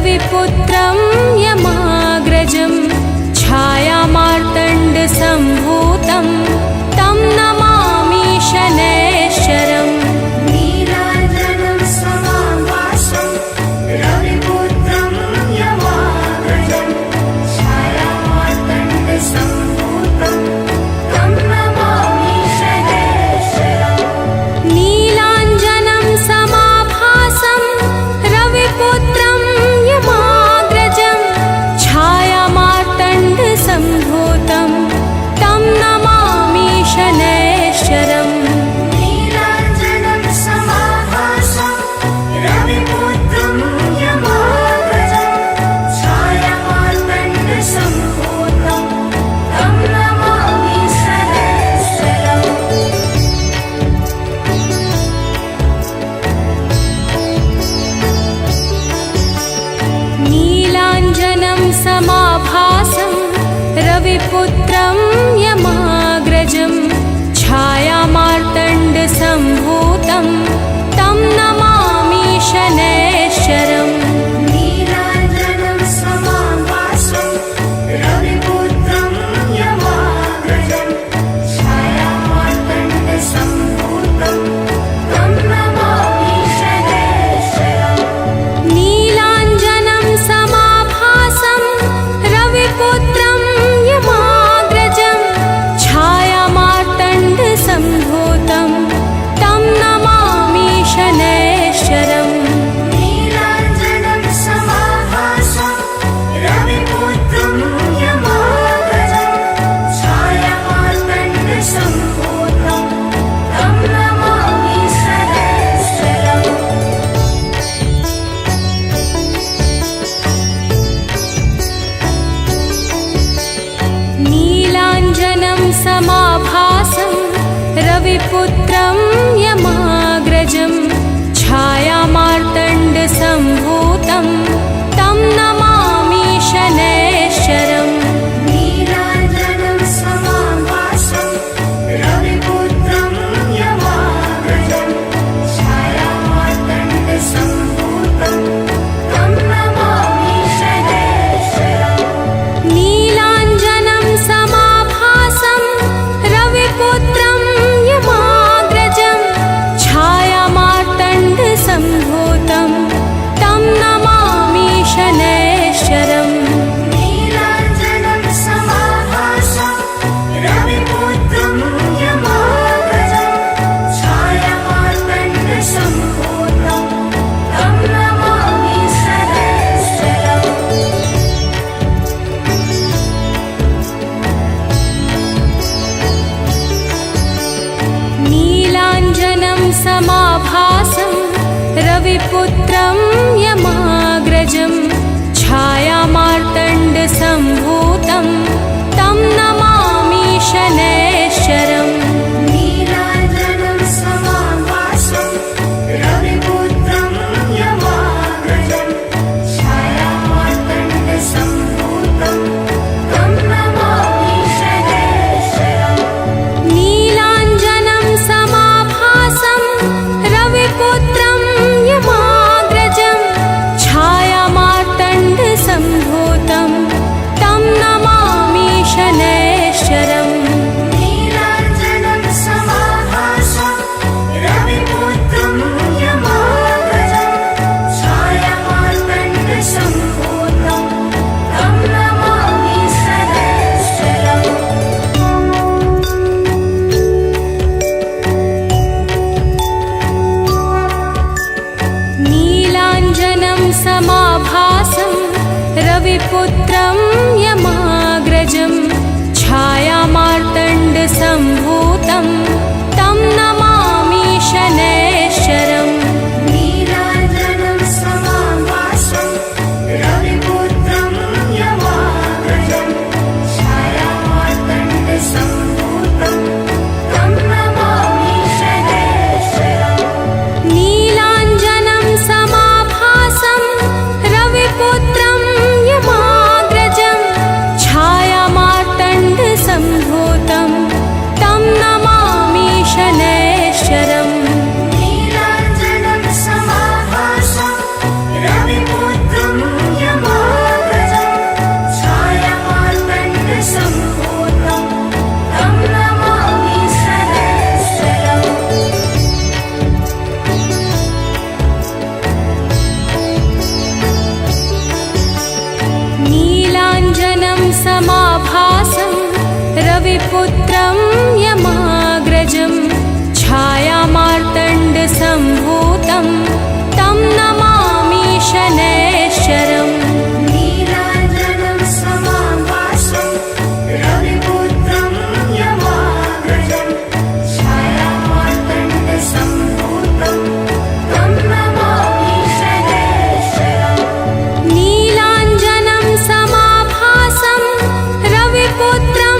रविपुत्रं यमाग्रजं छायामार्तण्डसम्भूतं तं नमामि शनैश्चरम्। नीलाञ्जनं समाभासं रविपुत्रं यमाग्रजं छायामार्तण्डसम्भूतं तं नमामि शनैश्चरम्। नीलाञ्जनं समाभासं रविपुत्रं यमाग्रजं छायामार्तण्डसम्भूतं तं नमामि शनैश्चरम्। नीलाञ्जनं समाभासं रविपुत्रं यमाग्रजं छायामार्तण्डसम्भूतं तं नमामि शनैश्चरम्। नीलाञ्जनं समाभासं रविपुत्रं यमाग्रजं छायामार्तण्डसम्भूतं तं नमामि शनैश्चरम्। नीलाञ्जनं समाभासं रविपुत्रं यमाग्रजं छायामार्तण्डसम्भूतं तं नमामि शनैश्चरम्। नीलाञ्जनं समाभासं रविपुत्रं यमाग्रजं छायामार्तण्डसम्भूतं तं नमामि शनैश्चरम्। नीलाञ्जनं समाभासं रविपुत्रं यमाग्रजं छायामार्तण्डसम्भूतं तं नमामि शनैश्चरम्। नीलाञ्जनं समाभासं रविपुत्रं यमाग्रजं छायामार्तण्डसम्भूतं तं नमामि शनैश्चरम्। नीलाञ्जनं समाभासं रविपुत्रं यमाग्रजं छायामार्तण्डसम्भूतं तं नमामि शनैश्चरम्। नीलाञ्जनं समाभासं रविपुत्रं यमाग्रजं छायामार्तण्डसम्भूतं तं नमामि शनैश्चरम्। नीलाञ्जनं समाभासं रविपुत्रं यमाग्रजं छायामार्तण्डसम्भूतं तं नमामि शनैश्चरम्। नीलाञ्जनं समाभासं रविपुत्रं यमाग्रजं छायामार्तण्डसम्भूतं तं नमामि शनैश्चरम्। नीलाञ्जनं समाभासं रविपुत्रं यमाग्रजं छायामार्तण्डसम्भूतं तं नमामि शनैश्चरम्। नीलाञ्जनं समाभासं रविपुत्रं यमाग्रजं छायामार्तण्डसम्भूतं तं नमामि शनैश्चरम्। नीलाञ्जनं समाभासं रविपुत्रं यमाग्रजं छायामार्तण्डसम्भूतं तं नमामि शनैश्चरम्। नीलाञ्जनं समाभासं रविपुत्रं यमाग्रजं छायामार्तण्डसम्भूतं तं नमामि शनैश्चरम्। नीलाञ्जनं समाभासं रविपुत्रं यमाग्रजं छायामार्तण्डसम्भूतं तं नमामि शनैश्चरम्। नीलाञ्जनं समाभासं रविपुत्रं यमाग्रजं रविपुत्रं यमाग्रजं छायामार्तण्डसम्भूतं तं नमामि शनैश्चरम् नीलाञ्जनं समाभासं रविपुत्रं यमाग्रजं छायामार्तण्डसम्भूतं तं नमामि शनैश्चरम् नीलाञ्जनं समाभासं रविपुत्रं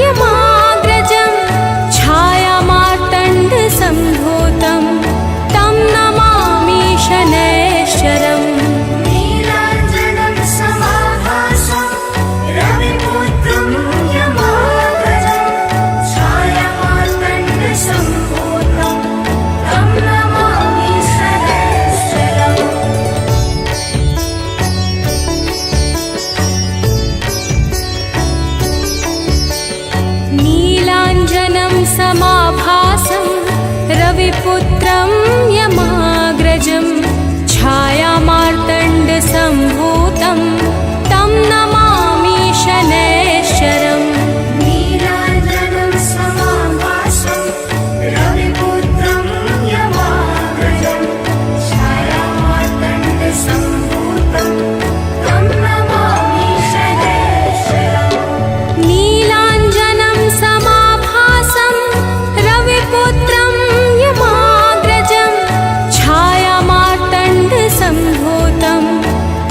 यमाग्रजं छायामार्तण्डसम्भूतं तं नमामि शनैश्चरम् नीलाञ्जनं समाभासं रविपुत्रं यमाग्रजं छायामार्तण्डसम्भूतं तं नमामि शनैश्चरम् नीलाञ्जनं समाभासं रविपुत्रं यमाग्रजं छायामार्तण्डसम्भूतं तं नमामि शनैश्चरम् नीलाञ्जनं समाभासं रविपुत्रं यमाग्रजं छायामार्तण्डसम्भूतं तं नमामि शनैश्चरम् नीलाञ्जनं समाभासं रविपुत्रं यमाग्रजं छायामार्तण्डसम्भूतं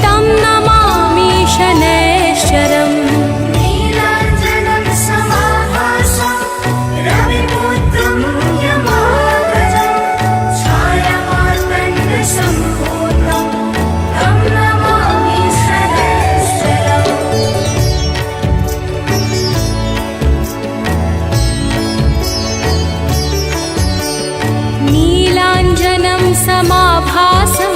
तं नमामि शनैश्चरम् नीलाञ्जनं समाभासं रविपुत्रं यमाग्रजं छायामार्तण्डसम्भूतं तं नमामि शनैश्चरम् नीलाञ्जनं समाभासं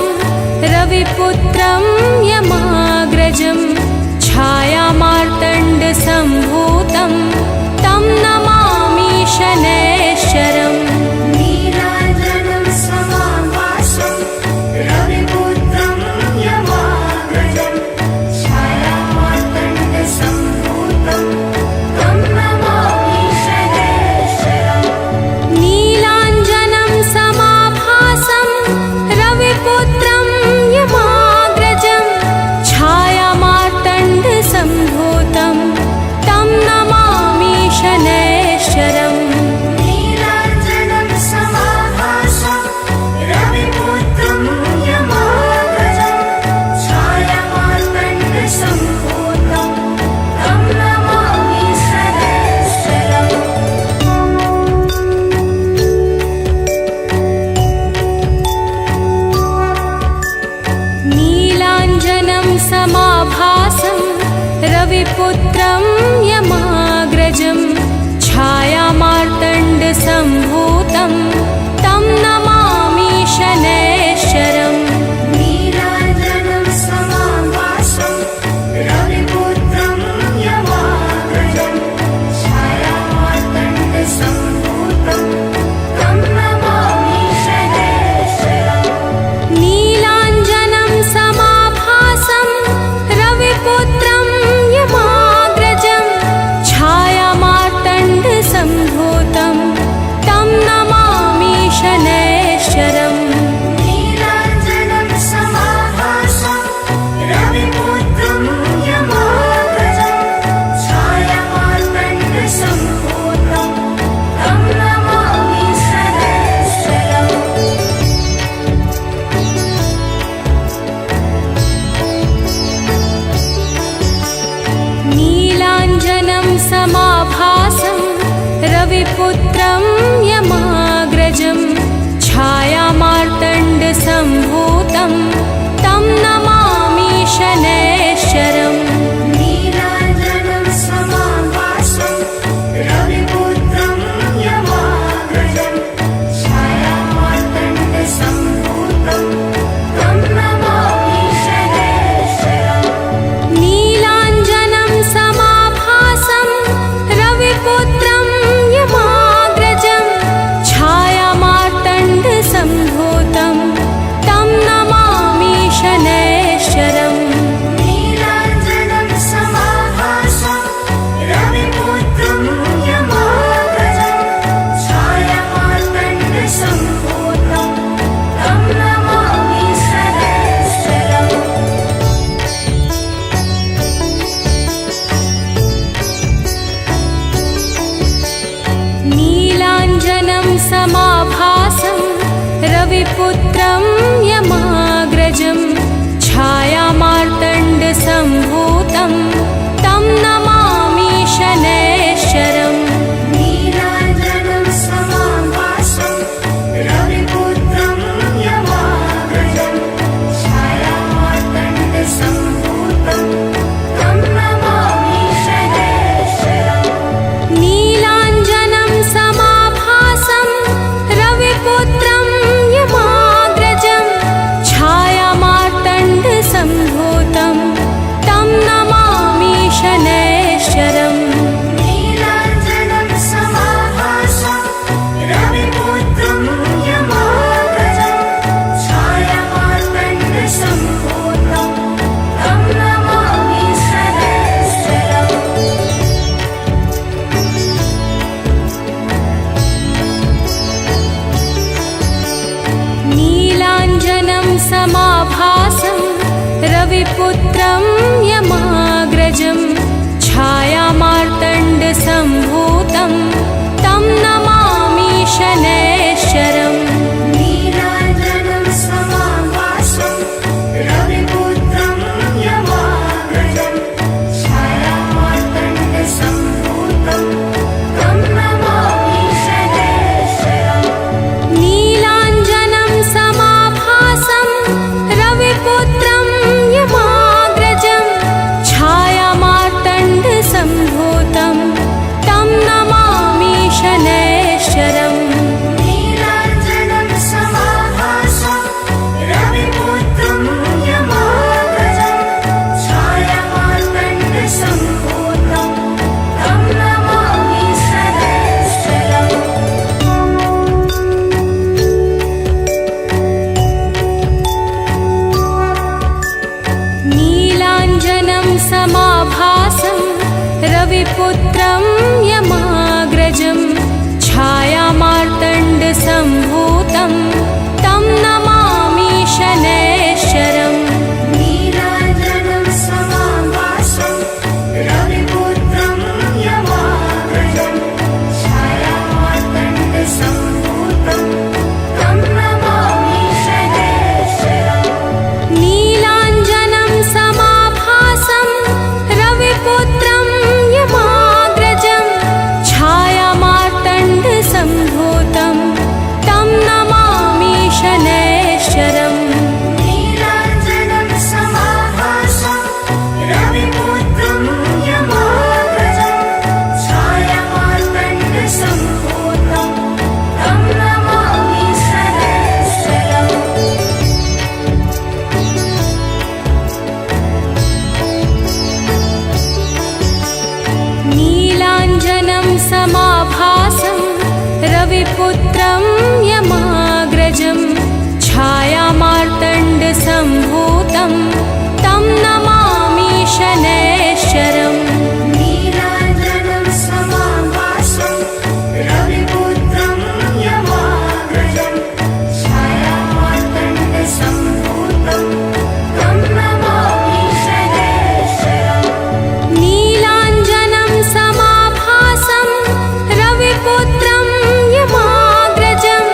रविपुत्रं यमाग्रजं छायामार्तण्डसम्भूतं तं नमामि शनैश्चरम् नीलाञ्जनं समाभासं रविपुत्रं यमाग्रजं छायामार्तण्डसम्भूतं तं नमामि शनैश्चरम् नीलाञ्जनं समाभासं रविपुत्रं यमाग्रजं छायामार्तण्डसम्भूतं तं नमामि शनैश्चरम् नीलाञ्जनं समाभासं रविपुत्रं यमाग्रजं छायामार्तण्डसम्भूतं तं नमामि शनैश्चरम् नीलाञ्जनं समाभासं रविपुत्रं यमाग्रजं छायामार्तण्डसम्भूतं तं नमामि शनैश्चरम् नीलाञ्जनं समाभासं रविपुत्रं यमाग्रजं छायामार्तण्डसम्भूतं तं नमामि शनैश्चरम् नीलाञ्जनं समाभासं रविपुत्रं यमाग्रजं छायामार्तण्डसम्भूतं तं नमामि शनैश्चरम् नीलाञ्जनं समाभासं रविपुत्रं यमाग्रजं छायामार्तण्डसम्भूतं तं नमामि शनैश्चरम् नीलाञ्जनं समाभासं रविपुत्रं यमाग्रजं छायामार्तण्डसम्भूतं तं नमामि शनैश्चरम् नीलाञ्जनं समाभासं रविपुत्रं यमाग्रजं छायामार्तण्डसम्भूतं तं नमामि शनैश्चरम् नीलाञ्जनं समाभासं रविपुत्रं यमाग्रजं छायामार्तण्डसम्भूतं तं नमामि रविपुत्रं यमाग्रजं छायामार्तण्डसम्भूतं तं नमामि शनैश्चरम् नीलाञ्जनं समाभासं रविपुत्रं यमाग्रजं छायामार्तण्डसम्भूतं तं नमामि शनैश्चरम् नीलाञ्जनं समाभासं रविपुत्रं यमाग्रजं छायामार्तण्डसम्भूतं तं नमामि शनैश्चरम् नीलाञ्जनं समाभासं रविपुत्रं यमाग्रजं छायामार्तण्डसम्भूतं तं नमामि शनैश्चरम् नीलाञ्जनं समाभासं रविपुत्रं यमाग्रजं छायामार्तण्डसम्भूतं तं नमामि शनैश्चरम् नीलाञ्जनं समाभासं रविपुत्रं यमाग्रजं छायामार्तण्डसम्भूतं तं नमामि शनैश्चरम् नीलाञ्जनं समाभासं रविपुत्रं यमाग्रजं छायामार्तण्डसम्भूतं तं नमामि शनैश्चरम् नीलाञ्जनं समाभासं रविपुत्रं यमाग्रजं छायामार्तण्डसम्भूतं तं नमामि शनैश्चरम् नीलाञ्जनं समाभासं रविपुत्रं यमाग्रजं छायामार्तण्डसम्भूतं तं नमामि शनैश्चरम् नीलाञ्जनं समाभासं रविपुत्रं यमाग्रजं छायामार्तण्डसम्भूतं तं नमामि शनैश्चरम् नीलाञ्जनं समाभासं रविपुत्रं यमाग्रजं छायामार्तण्डसम्भूतं तं नमामि शनैश्चरम् नीलाञ्जनं समाभासं रविपुत्रं यमाग्रजं छायामार्तण्डसम्भूतं तं नमामि शनैश्चरम् नीलाञ्जनं समाभासं रविपुत्रं यमाग्रजं छायामार्तण्डसम्भूतं तं नमामि शनैश्चरम् नीलाञ्जनं समाभासं रविपुत्रं यमाग्रजं छायामार्तण्डसम्भूतं तं नमामि शनैश्चरम् नीलाञ्जनं समाभासं रविपुत्रं यमाग्रजं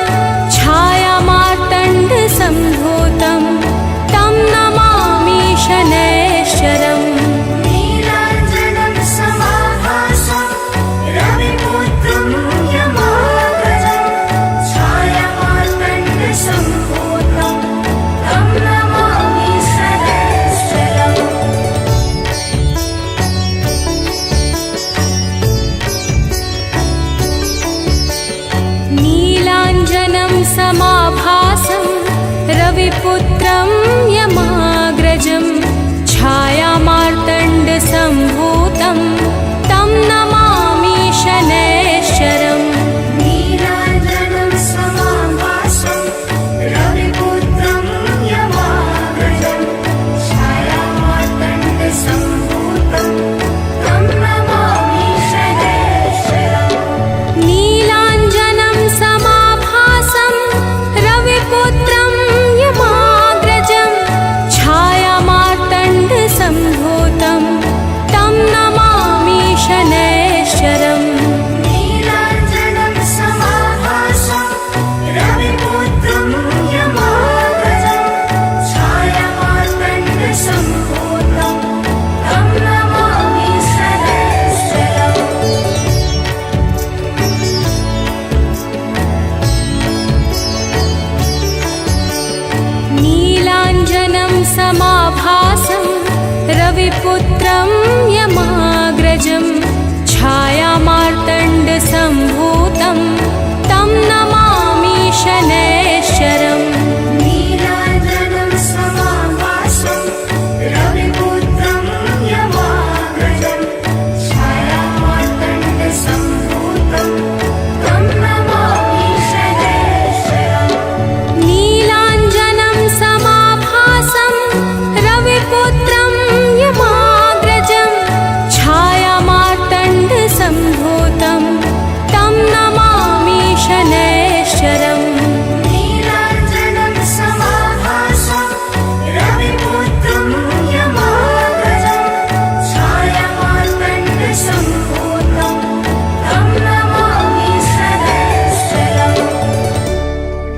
रविपुत्रं